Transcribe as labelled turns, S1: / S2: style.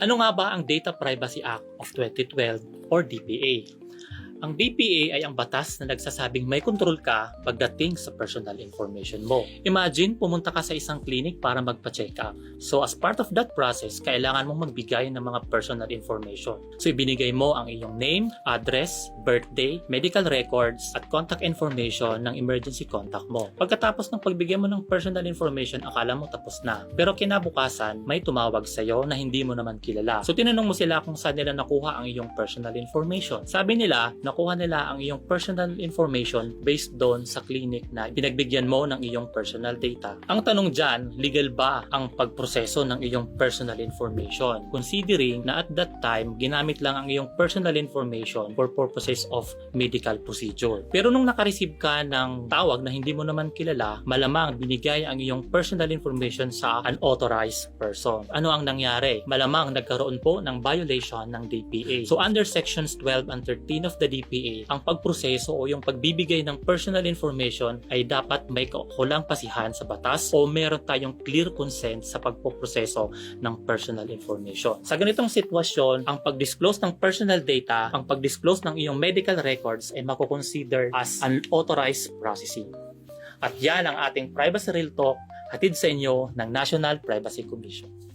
S1: Ano nga ba ang Data Privacy Act of 2012 or DPA? Ang DPA ay ang batas na nagsasabing may kontrol ka pagdating sa personal information mo. Imagine, pumunta ka sa isang clinic para magpa-check up. So as part of that process, kailangan mong magbigay ng mga personal information. So ibinigay mo ang iyong name, address, birthday, medical records, at contact information ng emergency contact mo. Pagkatapos ng pagbigay mo ng personal information, akala mo tapos na. Pero kinabukasan, may tumawag sa'yo na hindi mo naman kilala. So tinanong mo sila kung saan nila nakuha ang iyong personal information. Sabi nila, nakuha nila ang iyong personal information based doon sa clinic na pinagbigyan mo ng iyong personal data. Ang tanong dyan, legal ba ang pagproseso ng iyong personal information? Considering na at that time, ginamit lang ang iyong personal information for purposes of medical procedure. Pero nung nakareceive ka ng tawag na hindi mo naman kilala, malamang binigay ang iyong personal information sa unauthorized person. Ano ang nangyari? Malamang nagkaroon po ng violation ng DPA. So under sections 12 and 13 of the DPA, ang pagproseso o yung pagbibigay ng personal information ay dapat may kaukulang pasihan sa batas o meron tayong clear consent sa pagpoproseso ng personal information. Sa ganitong sitwasyon, ang pag-disclose ng personal data, ang pag-disclose ng iyong medical records ay makukonsider as unauthorized processing. At yan ang ating Privacy Real Talk, hatid sa inyo ng National Privacy Commission.